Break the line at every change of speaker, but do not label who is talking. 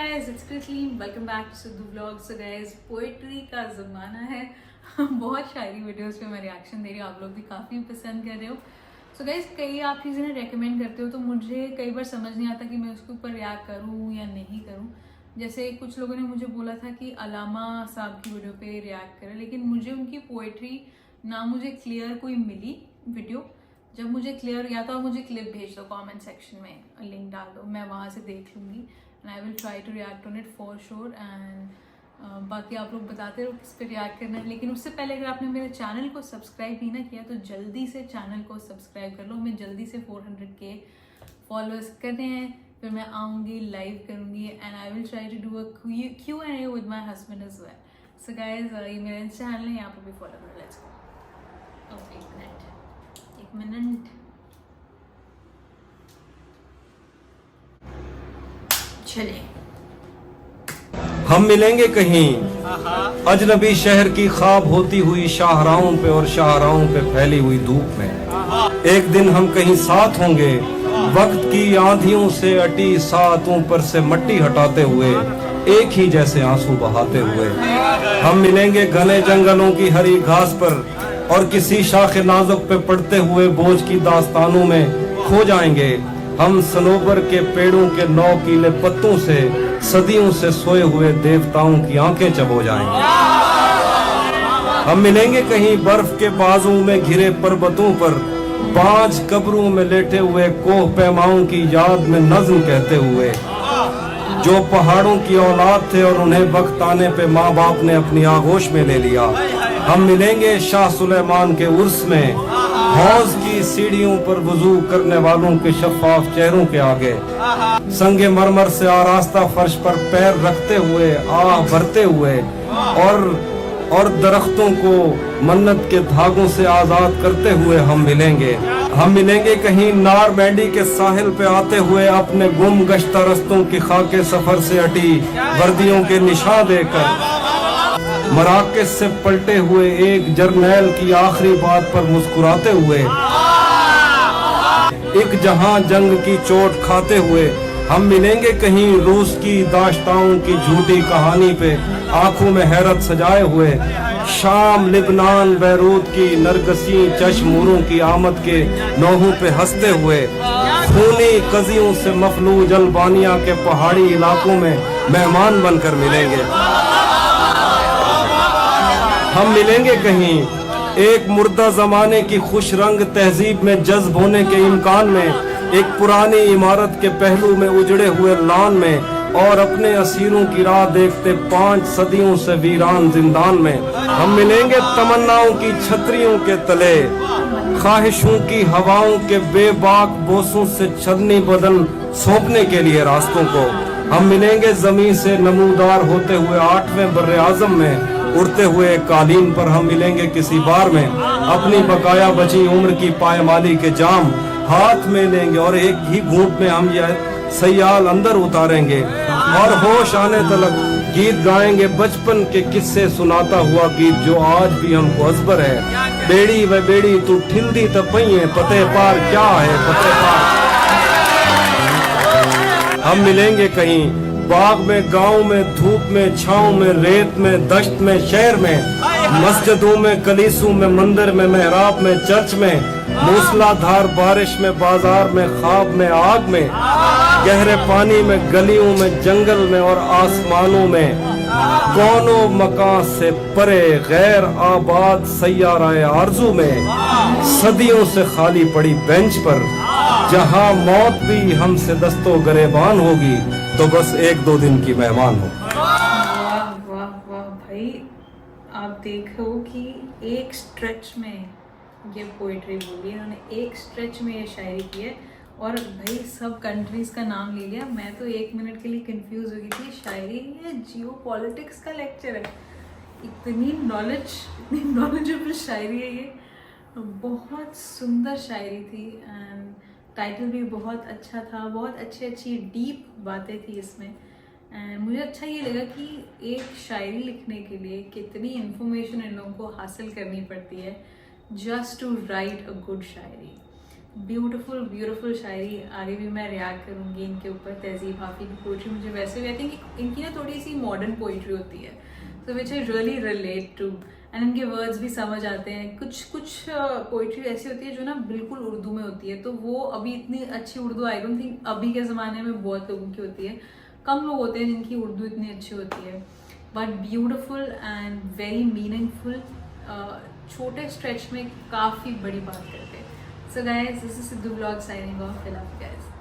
guys, it's Christine. Welcome back to Sidhu Vlog. So guys, poetry का ज़माना है. बहुत शायरी वीडियोस पे मैं रिएक्शन दे रही हूँ, आप लोग भी काफ़ी पसंद कर रहे हो. So guys, कई आप चीज़ें रेकमेंड करते हो तो मुझे कई बार समझ नहीं आता कि मैं उसके ऊपर रिएक्ट करूँ या नहीं करूँ. जैसे कुछ लोगों ने मुझे बोला था कि अलामा साहब की वीडियो पे रिएक्ट करें, लेकिन मुझे उनकी पोइट्री ना मुझे क्लियर कोई मिली वीडियो. जब मुझे क्लियर, या तो आप मुझे क्लिप भेज दो कमेंट सेक्शन में, लिंक डाल दो, मैं वहाँ से देख लूँगी and I will try to react on it for sure. And बाकी आप लोग बताते रहो किस पे रिएक्ट करना है. लेकिन उससे पहले अगर आपने मेरे चैनल को सब्सक्राइब नहीं ना किया तो जल्दी से चैनल को सब्सक्राइब कर लो. मैं जल्दी से 400K फॉलोअर्स करते हैं, फिर मैं आऊँगी, लाइव करूँगी and I will try to do a Q&A with my husband as well. So guys, ये मेरा चैनल है, यहाँ पर भी फॉलो करो. Let's go. ओके, एक मिनट चले.
हम मिलेंगे कहीं अजनबी शहर की ख्वाब होती हुई शाहराहों पे और शाहराहों पे फैली हुई धूप में. एक दिन हम कहीं साथ होंगे, वक्त की आंधियों से अटी सातों पर से मट्टी हटाते हुए, एक ही जैसे आंसू बहाते हुए. हम मिलेंगे घने जंगलों की हरी घास पर और किसी शाख नाजुक पे पड़ते हुए बोझ की दास्तानों में खो जाएंगे. हम सनोबर के पेड़ों के 9 कीले पत्तों से सदियों से सोए हुए देवताओं की आंखें चबो जाएंगे. हम मिलेंगे कहीं बर्फ के बाजू में घिरे पर्वतों पर, 5 कब्रों में लेटे हुए कोह पैमाओं की याद में नज्म कहते हुए. जो पहाड़ों की औलाद थे और उन्हें वक्त आने पे माँ बाप ने अपनी आगोश में ले लिया. हम मिलेंगे शाह सुलेमान के उर्स में, हौज की सीढ़ियों पर वुजू करने वालों के शफाफ चेहरों के आगे, संगे मरमर से आरास्ता फर्श पर पैर रखते हुए, आह भरते हुए और दरख्तों को मन्नत के धागों से आजाद करते हुए हम मिलेंगे. हम मिलेंगे कहीं नार बैंडी के साहिल पे आते हुए, अपने गुम गश्ता रस्तों की खाके सफर से अटी वर्दियों के निशान देकर, मराकज से पलटे हुए एक जर्नैल की आखिरी बात पर मुस्कुराते हुए, एक जहां जंग की चोट खाते हुए. हम मिलेंगे कहीं रूस की दाश्ताओं की झूठी कहानी पे आंखों में हैरत सजाए हुए, शाम लिबनान बैरूत की नरगसी चश्मूरों की आमद के नौहों पे हंसते हुए, खूनी कजियों से मफलूज अल्बानिया के पहाड़ी इलाकों में मेहमान बनकर मिलेंगे. हम मिलेंगे कहीं एक मुर्दा जमाने की खुश रंग तहजीब में जज्ब होने के इम्कान में, एक पुरानी इमारत के पहलू में उजड़े हुए लान में, और अपने असीरों की राह देखते 5 सदियों से वीरान जिंदान में. हम मिलेंगे तमन्नाओं की छतरियों के तले, ख्वाहिशों की हवाओं के बेबाक बोसों से छदनी बदन सौंपने के लिए रास्तों को. हम मिलेंगे जमीन से नमूदार होते हुए 8वें बर्रे आजम में, उड़ते हुए कालीन पर हम मिलेंगे किसी बार में, अपनी बकाया बची उम्र की पायमाली के जाम हाथ में लेंगे और एक ही घूंट में हम यह सयाल अंदर उतारेंगे और होश आने तक गीत गाएंगे, बचपन के किस्से सुनाता हुआ गीत जो आज भी हमको अजबर है. बेड़ी व बेड़ी तू ठिल्दी तपइए, पते पार क्या है पते पार. हम मिलेंगे कहीं बाग में, गांव में, धूप में, छांव में, रेत में, दश्त में, शहर में, मस्जिदों में, कलीसों में, मंदिर में, मेहराब में, चर्च में, मूसलाधार बारिश में, बाजार में, ख्वाब में, आग में, गहरे पानी में, गलियों में, जंगल में और आसमानों में, कौनों मकान से परे गैर आबाद सैयाराए आरजू में, सदियों से खाली पड़ी बेंच पर, जहां मौत भी हमसे दस्तो गरेबान होगी तो बस 1-2 दिन की मेहमान हो.
वाह वाह वाह भाई, आप देखो कि एक स्ट्रेच में ये पोइट्री बोली है इन्होंने, एक स्ट्रेच में ये शायरी की है. और भाई सब कंट्रीज का नाम ले लिया. मैं तो 1 मिनट के लिए कंफ्यूज हो गई थी. शायरी है, जियो पॉलिटिक्स का लेक्चर है. इतनी नॉलेजेबल शायरी है ये. बहुत सुंदर शायरी थी एंड टाइटल भी बहुत अच्छा था. बहुत अच्छी डीप बातें थी इसमें. एंड मुझे अच्छा ये लगा कि एक शायरी लिखने के लिए कितनी इन्फॉर्मेशन इन लोगों को हासिल करनी पड़ती है just to write a good shayari. Beautiful beautiful shayari, आगे भी मैं रिएक्ट करूँगी इनके ऊपर। तहजीब हाफी की पोइट्री मुझे वैसे भी आई थिंक इनकी ना थोड़ी सी मॉडर्न पोइट्री होती है, so which I really relate to, and इनके वर्ड्स भी समझ आते हैं। कुछ पोइट्री ऐसी होती है जो ना बिल्कुल उर्दू में होती है, तो वो अभी इतनी अच्छी उर्दू आई डोंट थिंक अभी के ज़माने में बहुत लोगों की होती है, कम लोग होते हैं जिनकी उर्दू इतनी अच्छी होती है, but beautiful and very meaningful, छोटे स्ट्रेच में काफ़ी बड़ी बात करते हैं। So guys, this is Sidhu vlog signing off. I love you guys.